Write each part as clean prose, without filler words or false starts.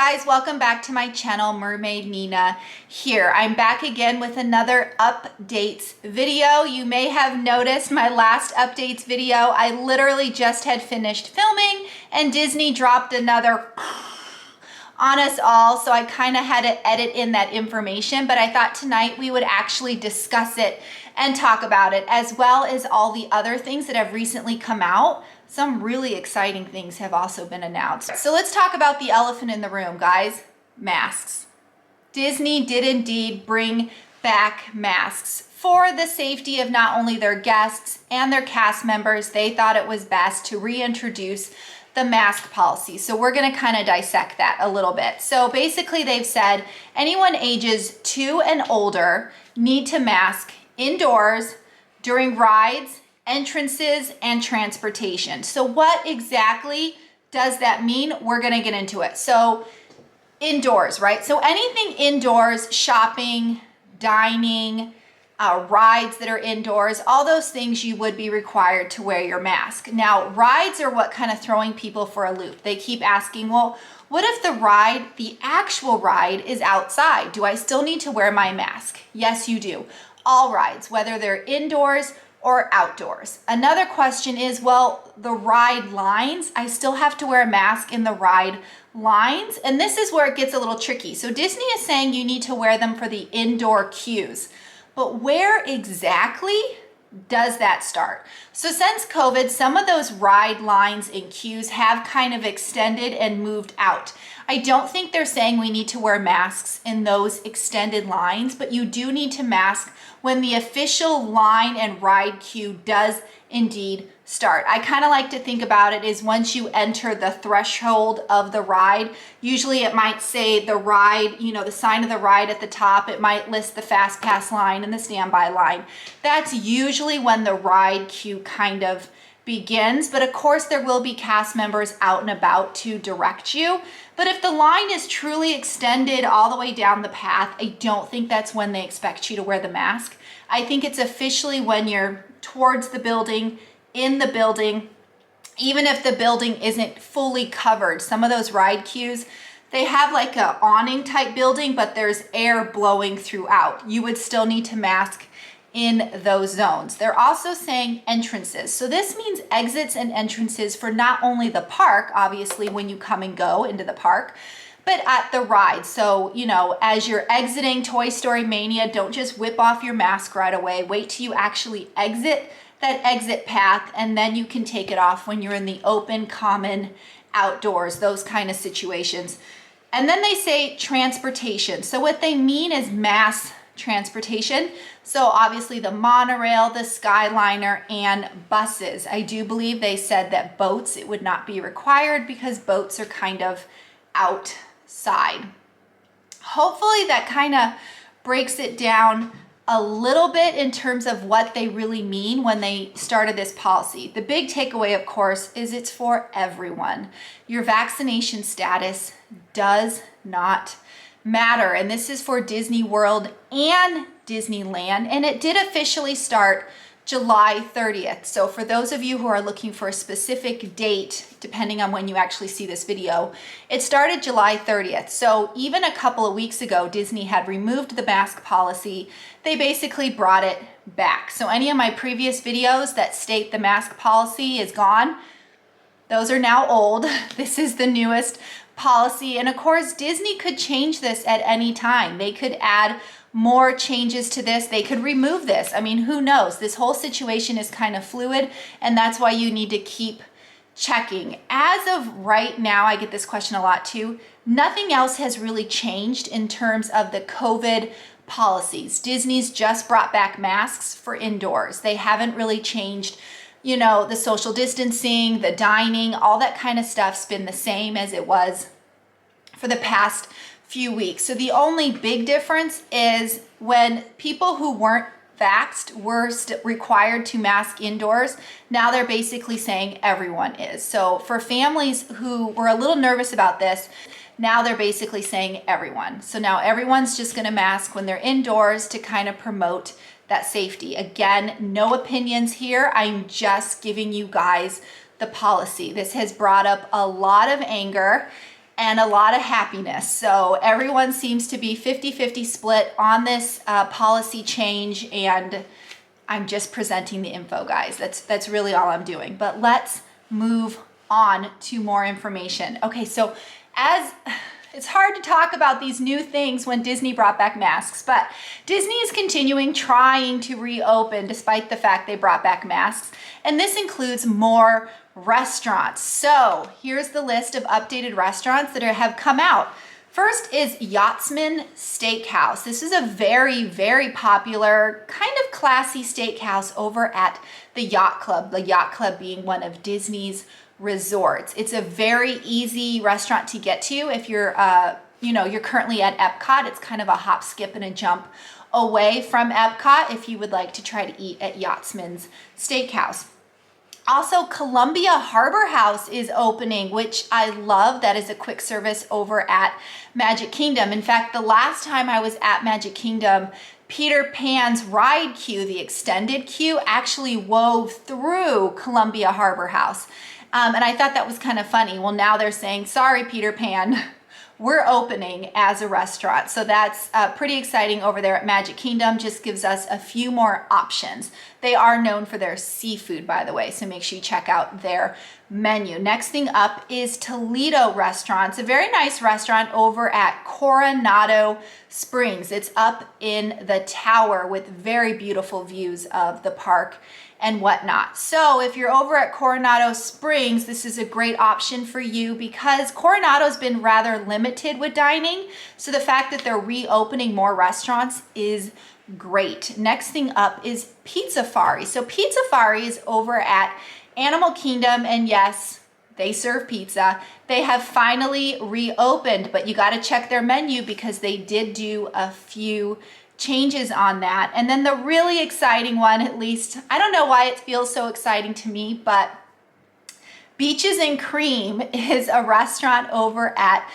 guys, welcome back to my channel. Mermaid Nina here. I'm back again with another updates video. You may have noticed my last updates video, I literally just had finished filming and Disney dropped another on us all, so I kind of had to edit in that information, but I thought tonight we would actually discuss it and talk about it, as well as all the other things that have recently come out. Some really exciting things have also been announced. So let's talk about the elephant in the room, guys. Masks. Disney did indeed bring back masks for the safety of not only their guests and their cast members. They thought it was best to reintroduce the mask policy. So we're going to kind of dissect that a little bit. So basically they've said anyone ages 2 and older need to mask indoors during rides, entrances, and transportation. So what exactly does that mean? We're going to get into it. So indoors, right? So anything indoors, shopping, dining, rides that are indoors, all those things you would be required to wear your mask. Now, rides are what kind of throwing people for a loop. They keep asking, well, what if the actual ride is outside? Do I still need to wear my mask? Yes, you do. All rides, whether they're indoors or outdoors. Another question is, well, the ride lines, I still have to wear a mask in the ride lines. And this is where it gets a little tricky. So Disney is saying you need to wear them for the indoor queues. But where exactly does that start? So since COVID, some of those ride lines and queues have kind of extended and moved out. I don't think they're saying we need to wear masks in those extended lines, but you do need to mask when the official line and ride queue does indeed start. I kind of like to think about it as once you enter the threshold of the ride, usually it might say the ride, the sign of the ride at the top, it might list the fast pass line and the standby line. That's usually when the ride queue kind of begins, but of course there will be cast members out and about to direct you. But if the line is truly extended all the way down the path, I don't think that's when they expect you to wear the mask. I think it's officially when you're towards the building, in the building, even if the building isn't fully covered. Some of those ride queues, they have like a awning type building, but there's air blowing throughout. You would still need to mask in those zones. They're also saying entrances. So this means exits and entrances for not only the park, obviously when you come and go into the park, but at the ride. So, as you're exiting Toy Story Mania, don't just whip off your mask right away. Wait till you actually exit that exit path, and then you can take it off when you're in the open, common, outdoors, those kind of situations. And then they say transportation. So what they mean is mass transportation. So obviously the monorail, the Skyliner, and buses. I do believe they said that boats, it would not be required because boats are kind of outside. Hopefully that kind of breaks it down a little bit in terms of what they really mean when they started this policy. The big takeaway, of course, is it's for everyone. Your vaccination status does not matter. And this is for Disney World and Disneyland. And it did officially start July 30th. So for those of you who are looking for a specific date, depending on when you actually see this video, it started July 30th. So even a couple of weeks ago, Disney had removed the mask policy. They basically brought it back. So any of my previous videos that state the mask policy is gone, those are now old. This is the newest policy. And of course, Disney could change this at any time. They could add more changes to this. They could remove this. I mean, who knows? This whole situation is kind of fluid, and that's why you need to keep checking. As of right now, I get this question a lot too. Nothing else has really changed in terms of the COVID policies. Disney's just brought back masks for indoors. They haven't really changed, the social distancing, the dining, all that kind of stuff's been the same as it was for the past few weeks. So the only big difference is when people who weren't vaxxed were required to mask indoors, now they're basically saying everyone is. So for families who were a little nervous about this, now they're basically saying everyone. So now everyone's just going to mask when they're indoors to kind of promote that safety. Again, no opinions here. I'm just giving you guys the policy. This has brought up a lot of anger and a lot of happiness. So everyone seems to be 50-50 split on this policy change, and I'm just presenting the info, guys. That's really all I'm doing. But let's move on to more information. Okay, so it's hard to talk about these new things when Disney brought back masks, but Disney is continuing trying to reopen despite the fact they brought back masks, and this includes more restaurants. So here's the list of updated restaurants that have come out. First is Yachtsman Steakhouse. This is a very, very popular, kind of classy steakhouse over at the Yacht Club being one of Disney's resorts. It's a very easy restaurant to get to if you're you're currently at Epcot. It's kind of a hop, skip, and a jump away from Epcot if you would like to try to eat at Yachtsman's Steakhouse. Also, Columbia Harbor House is opening, which I love. That is a quick service over at Magic Kingdom. In fact, the last time I was at Magic Kingdom, Peter Pan's ride queue, the extended queue, actually wove through Columbia Harbor House. And I thought that was kind of funny. Well, now they're saying, sorry, Peter Pan, we're opening as a restaurant. So that's pretty exciting over there at Magic Kingdom. Just gives us a few more options. They are known for their seafood, by the way, so make sure you check out their menu. Next thing up is Toledo Restaurants, a very nice restaurant over at Coronado Springs. It's up in the tower with very beautiful views of the park and whatnot. So if you're over at Coronado Springs, this is a great option for you because Coronado's been rather limited with dining. So the fact that they're reopening more restaurants is great. Next thing up is Pizzafari. So Pizzafari is over at Animal Kingdom, and yes, they serve pizza. They have finally reopened, but you got to check their menu because they did do a few changes on that. And then the really exciting one, at least, I don't know why it feels so exciting to me, but Beaches and Cream is a restaurant over at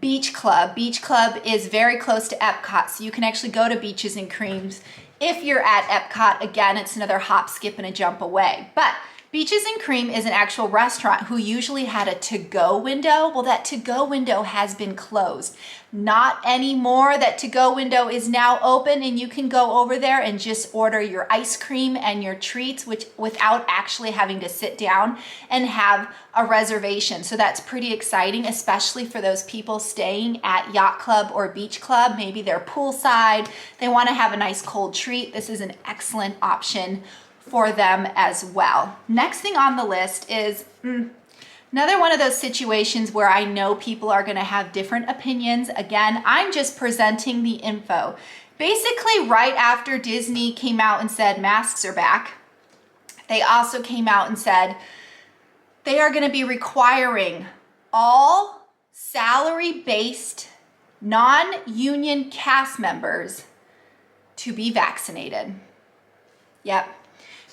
Beach Club. Beach Club is very close to Epcot, so you can actually go to Beaches and Creams if you're at Epcot. Again, it's another hop, skip, and a jump away. But Beaches and Cream is an actual restaurant who usually had a to-go window. Well, that to-go window has been closed. Not anymore. That to-go window is now open, and you can go over there and just order your ice cream and your treats without actually having to sit down and have a reservation. So that's pretty exciting, especially for those people staying at Yacht Club or Beach Club. Maybe they're poolside. They want to have a nice cold treat. This is an excellent option for them as well. Next thing on the list is another one of those situations where I know people are going to have different opinions. Again, I'm just presenting the info. Basically, right after Disney came out and said masks are back, they also came out and said they are going to be requiring all salary-based non-union cast members to be vaccinated. Yep.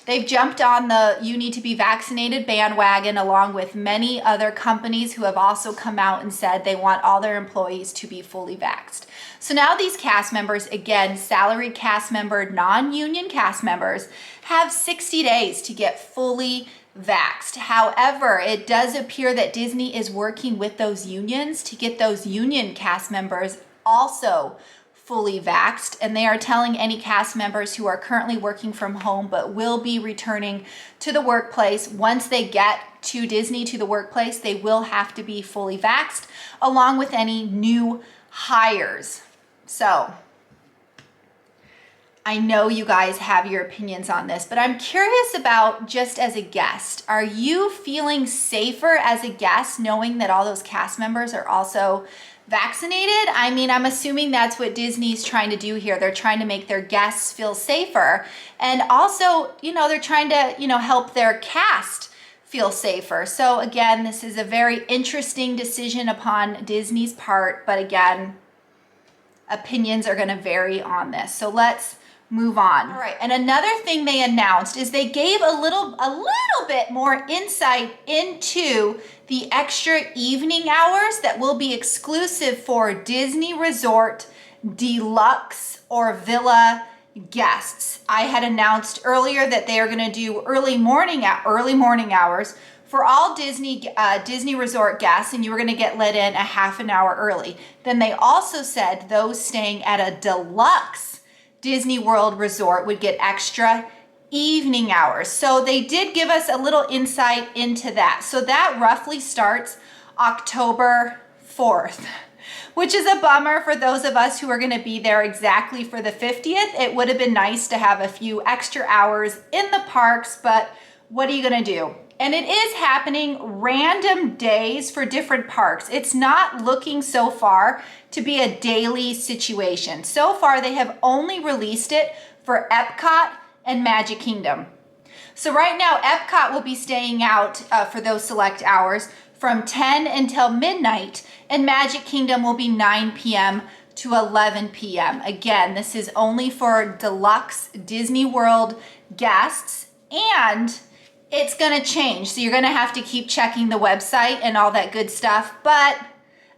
They've jumped on the you need to be vaccinated bandwagon, along with many other companies who have also come out and said they want all their employees to be fully vaxxed. So now these cast members, again, salaried cast member, non-union cast members, have 60 days to get fully vaxxed. However, it does appear that Disney is working with those unions to get those union cast members also fully vaxxed, and they are telling any cast members who are currently working from home but will be returning to the workplace, once they get to Disney, to the workplace, they will have to be fully vaxxed, along with any new hires. So I know you guys have your opinions on this, but I'm curious about, just as a guest, are you feeling safer as a guest knowing that all those cast members are also vaccinated? I mean, I'm assuming that's what Disney's trying to do here. They're trying to make their guests feel safer. And also, they're trying to, help their cast feel safer. So again, this is a very interesting decision upon Disney's part. But again, opinions are going to vary on this. So let's move on. All right. And another thing they announced is they gave a little bit more insight into the extra evening hours that will be exclusive for Disney Resort Deluxe or Villa guests. I had announced earlier that they are going to do early morning hours for all Disney Resort guests, and you were going to get let in a half an hour early. Then they also said those staying at a deluxe Disney World Resort would get extra evening hours. So they did give us a little insight into that. So that roughly starts October 4th, which is a bummer for those of us who are going to be there exactly for the 50th. It would have been nice to have a few extra hours in the parks, but what are you going to do? And it is happening random days for different parks. It's not looking so far to be a daily situation. So far, they have only released it for Epcot and Magic Kingdom. So right now, Epcot will be staying out for those select hours from 10 until midnight, and Magic Kingdom will be 9 p.m. to 11 p.m. Again, this is only for deluxe Disney World guests, and it's gonna change. So you're gonna have to keep checking the website and all that good stuff, but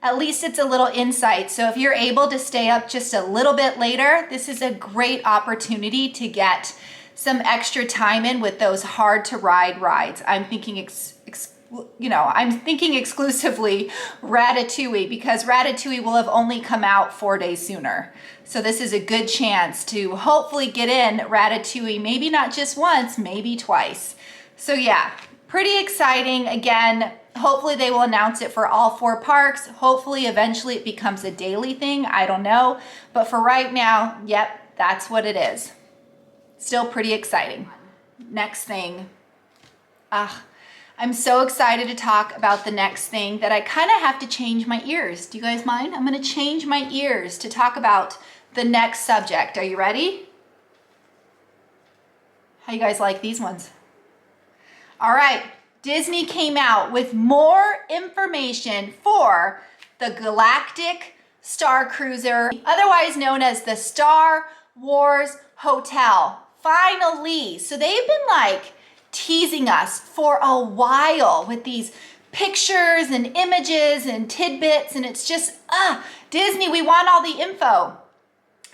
at least it's a little insight. So if you're able to stay up just a little bit later, this is a great opportunity to get some extra time in with those hard to ride rides. I'm thinking exclusively Ratatouille, because Ratatouille will have only come out 4 days sooner. So this is a good chance to hopefully get in Ratatouille, maybe not just once, maybe twice. So yeah, pretty exciting. Again, hopefully they will announce it for all 4 parks. Hopefully eventually it becomes a daily thing. I don't know. But for right now, yep, that's what it is. Still pretty exciting. Next thing. I'm so excited to talk about the next thing that I kind of have to change my ears. Do you guys mind? I'm going to change my ears to talk about the next subject. Are you ready? How you guys like these ones? All right, Disney came out with more information for the Galactic Starcruiser, otherwise known as the Star Wars Hotel. Finally, so they've been like teasing us for a while with these pictures and images and tidbits, and it's just, Disney, we want all the info.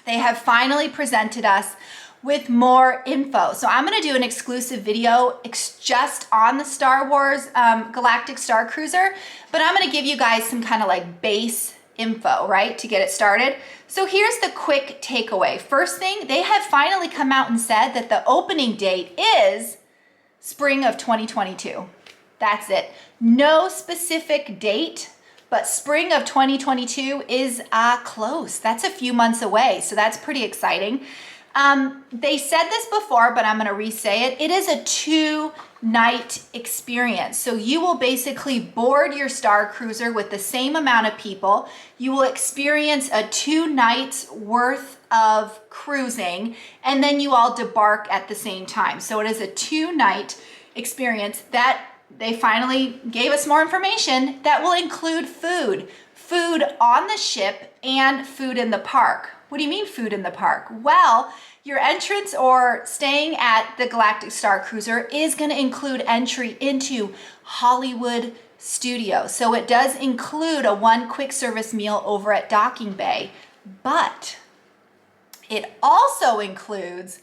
They have finally presented us with more info. So I'm gonna do an exclusive video just on the Star Wars Galactic Starcruiser, but I'm gonna give you guys some kind of like base info, right, to get it started. So here's the quick takeaway. First thing, they have finally come out and said that the opening date is spring of 2022. That's it. No specific date, but spring of 2022 is close. That's a few months away, so that's pretty exciting. They said this before, but I'm going to re-say it. It is a 2-night experience. So you will basically board your Starcruiser with the same amount of people. You will experience a 2 nights worth of cruising, and then you all debark at the same time. So it is a 2-night experience that they finally gave us more information that will include food on the ship and food in the park. What do you mean food in the park? Well, your entrance or staying at the Galactic Starcruiser is going to include entry into Hollywood Studios. So it does include a 1 quick service meal over at Docking Bay, but it also includes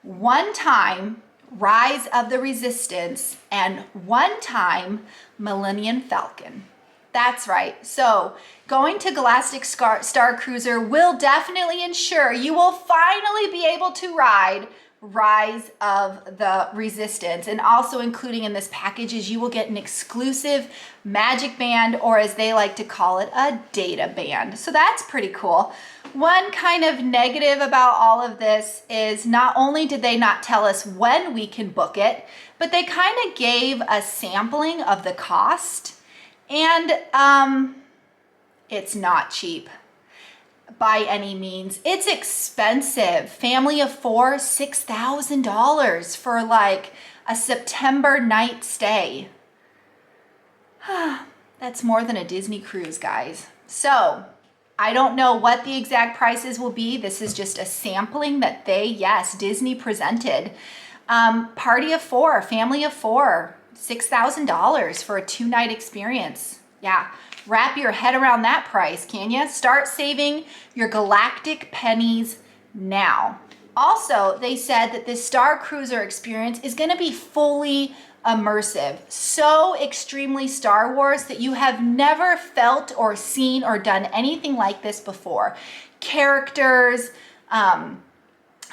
1-time Rise of the Resistance and 1-time Millennium Falcon. That's right. So going to Galactic Starcruiser will definitely ensure you will finally be able to ride Rise of the Resistance. And also including in this package is you will get an exclusive magic band, or as they like to call it, a data band. So that's pretty cool. One kind of negative about all of this is not only did they not tell us when we can book it, but they kind of gave a sampling of the cost. And it's not cheap by any means. It's expensive. Family of 4, $6,000 for like a September night stay. That's more than a Disney cruise, guys. So I don't know what the exact prices will be. This is just a sampling that Disney presented. Party of 4, family of 4. $6,000 for a 2-night experience. Yeah, wrap your head around that price, can you? Start saving your galactic pennies now. Also, they said that this Starcruiser experience is going to be fully immersive, so extremely Star Wars that you have never felt or seen or done anything like this before. Characters,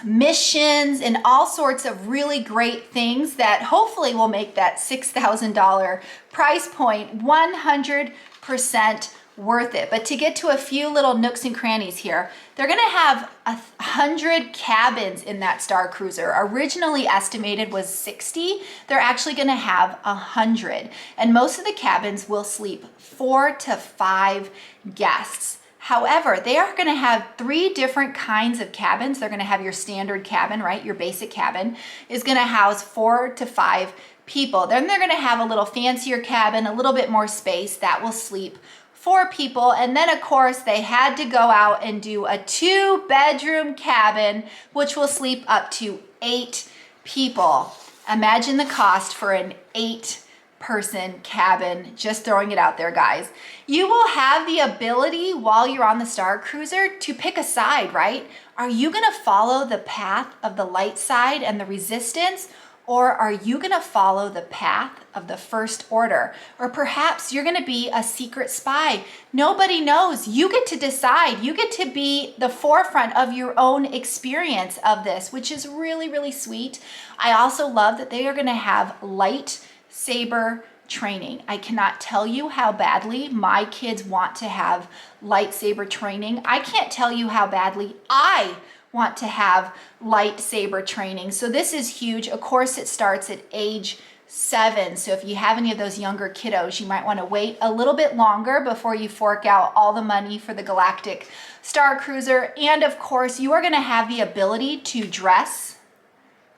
missions, and all sorts of really great things that hopefully will make that $6,000 price point 100% worth it. But to get to a few little nooks and crannies here, they're gonna have 100 cabins in that Starcruiser. Originally estimated was 60. They're actually gonna have 100. And most of the cabins will sleep 4 to 5 guests. However, they are going to have 3 different kinds of cabins. They're going to have your standard cabin, right? Your basic cabin is going to house 4 to 5 people. Then they're going to have a little fancier cabin, a little bit more space that will sleep 4 people. And then of course they had to go out and do a 2-bedroom cabin, which will sleep up to 8 people. Imagine the cost for an 8-person cabin. Just throwing it out there, guys. You will have the ability while you're on the Starcruiser to pick a side, right? Are you gonna follow the path of the light side and the resistance, or are you gonna follow the path of the First Order? Or perhaps you're gonna be a secret spy. Nobody knows. You get to decide. You get to be the forefront of your own experience of this, which is really, really sweet. I also love that they are gonna have lightsaber training. I cannot tell you how badly my kids want to have lightsaber training. I can't tell you how badly I want to have lightsaber training. So this is huge. Of course, it starts at age 7. So if you have any of those younger kiddos, you might want to wait a little bit longer before you fork out all the money for the Galactic Starcruiser. And of course, you are going to have the ability to dress.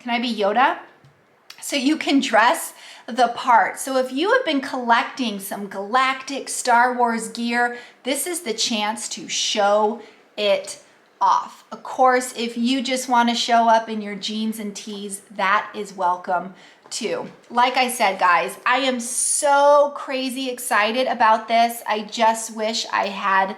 Can I be Yoda? So you can dress the part. So if you have been collecting some Galactic Star Wars gear, this is the chance to show it off. Of course, if you just want to show up in your jeans and tees, that is welcome too. Like I said, guys, I am so crazy excited about this. I just wish I had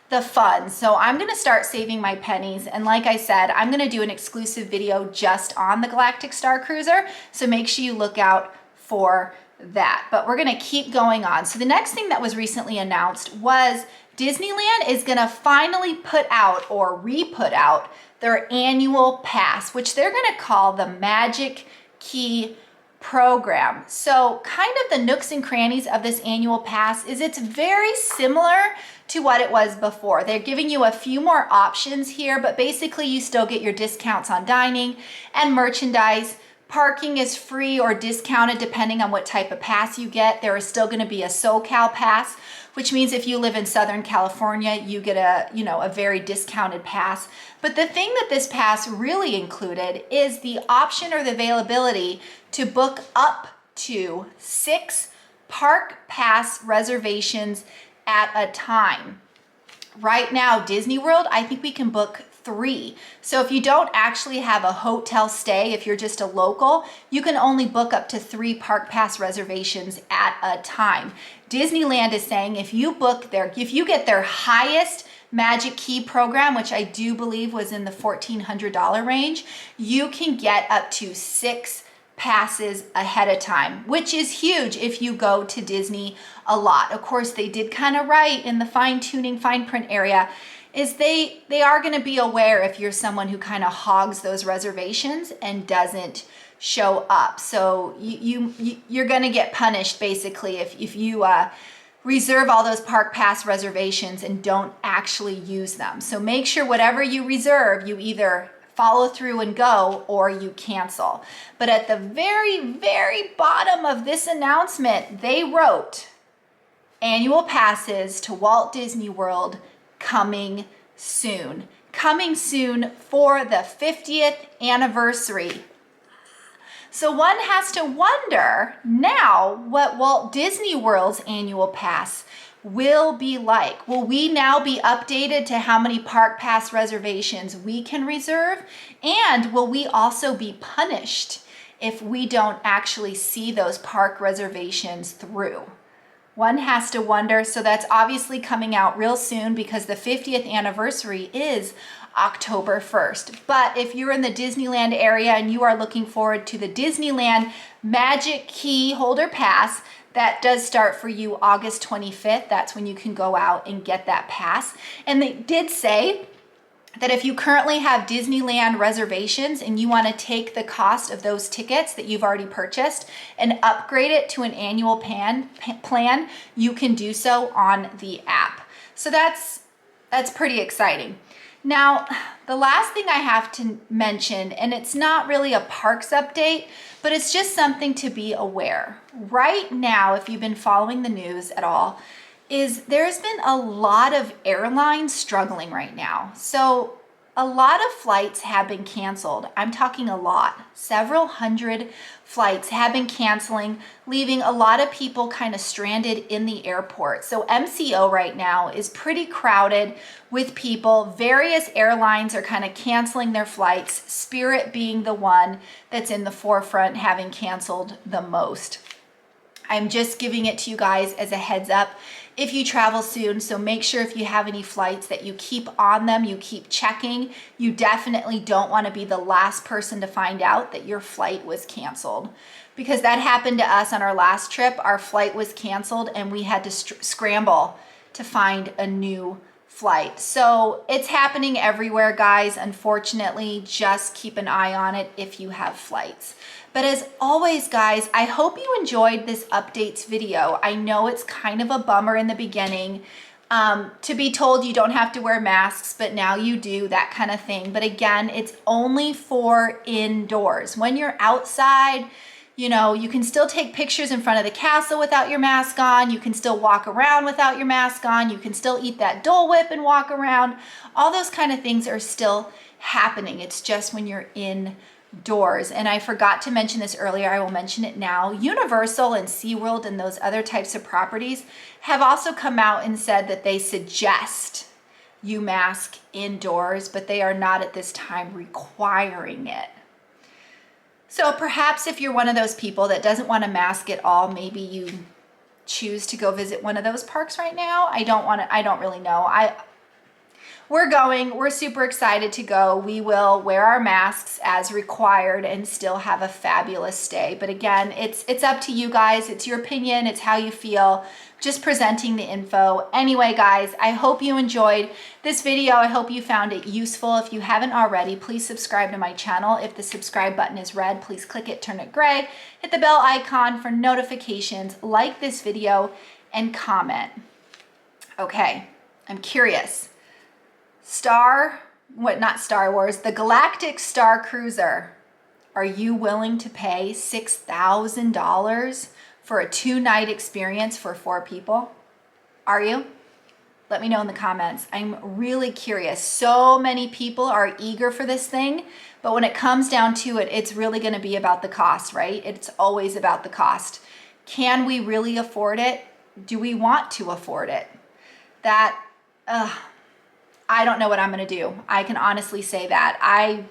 the funds. So I'm going to start saving my pennies. And like I said, I'm going to do an exclusive video just on the Galactic Starcruiser. So make sure you look out for that. But we're going to keep going on. So the next thing that was recently announced was Disneyland is going to finally put out or re-put out their annual pass, which they're going to call the Magic Key program. So kind of the nooks and crannies of this annual pass is it's very similar to what it was before. They're giving you a few more options here, but basically you still get your discounts on dining and merchandise. Parking is free or discounted depending on what type of pass you get. There is still going to be a SoCal pass, which means if you live in Southern California, you get a very discounted pass. But the thing that this pass really included is the option or the availability to book up to 6 park pass reservations at a time. Right now, Disney World, I think we can book 3. So if you don't actually have a hotel stay, if you're just a local, you can only book up to 3 park pass reservations at a time. Disneyland is saying if you get their highest Magic Key program, which I do believe was in the $1,400 range, you can get up to 6 passes ahead of time, which is huge if you go to Disney a lot. Of course, they did kind of write in the fine print area is they are going to be aware if you're someone who kind of hogs those reservations and doesn't show up. So you're going to get punished basically if you reserve all those park pass reservations and don't actually use them. So make sure whatever you reserve, you either follow through and go or you cancel. But at the very, very bottom of this announcement, they wrote annual passes to Walt Disney World coming soon. Coming soon for the 50th anniversary. So one has to wonder now what Walt Disney World's annual pass will be like. Will we now be updated to how many park pass reservations we can reserve? And will we also be punished if we don't actually see those park reservations through? One has to wonder. So that's obviously coming out real soon because the 50th anniversary is October 1st. But if you're in the Disneyland area and you are looking forward to the Disneyland Magic Key Holder Pass, that does start for you August 25th. That's when you can go out and get that pass. And they did say that if you currently have Disneyland reservations and you want to take the cost of those tickets that you've already purchased and upgrade it to an annual plan, you can do so on the app. So that's pretty exciting. Now, the last thing I have to mention, and it's not really a parks update, but it's just something to be aware. Right now, if you've been following the news at all, is there's been a lot of airlines struggling right now. So a lot of flights have been canceled. I'm talking a lot. Several hundred flights have been canceling, leaving a lot of people kind of stranded in the airport. So MCO right now is pretty crowded with people. Various airlines are kind of canceling their flights, Spirit being the one that's in the forefront, having canceled the most. I'm just giving it to you guys as a heads up if you travel soon. So make sure if you have any flights that you keep on them, you keep checking. You definitely don't want to be the last person to find out that your flight was canceled, because that happened to us on our last trip. Our flight was canceled and we had to scramble to find a new flight. So it's happening everywhere, guys. Unfortunately, just keep an eye on it if you have flights. But as always, guys, I hope you enjoyed this updates video. I know it's kind of a bummer in the beginning to be told you don't have to wear masks, but now you do, that kind of thing. But again, it's only for indoors. When you're outside, you know, you can still take pictures in front of the castle without your mask on. You can still walk around without your mask on. You can still eat that Dole Whip and walk around. All those kind of things are still happening. It's just when you're indoors. And I forgot to mention this earlier, I will mention it now. Universal and SeaWorld and those other types of properties have also come out and said that they suggest you mask indoors, but they are not at this time requiring it. So perhaps if you're one of those people that doesn't want to mask at all, maybe you choose to go visit one of those parks right now. I don't really know. We're super excited to go. We will wear our masks as required and still have a fabulous stay. But again, it's up to you guys. It's your opinion. It's how you feel. Just presenting the info. Anyway, guys, I hope you enjoyed this video. I hope you found it useful. If you haven't already, please subscribe to my channel. If the subscribe button is red, please click it, turn it gray, hit the bell icon for notifications, like this video, and comment. Okay, I'm curious. Not Star Wars, the Galactic Starcruiser. Are you willing to pay $6,000 for a 2-night experience for 4 people? Are you? Let me know in the comments. I'm really curious. So many people are eager for this thing, but when it comes down to it, it's really going to be about the cost, right? It's always about the cost. Can we really afford it? Do we want to afford it? I don't know what I'm going to do. I can honestly say that. I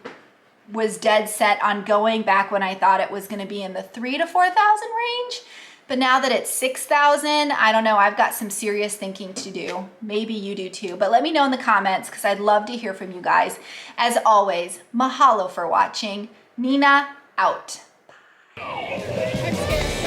was dead set on going back when I thought it was going to be in the $3,000 to $4,000 range. But now that it's $6,000, I don't know. I've got some serious thinking to do. Maybe you do too. But let me know in the comments because I'd love to hear from you guys. As always, mahalo for watching. Nina out. Bye.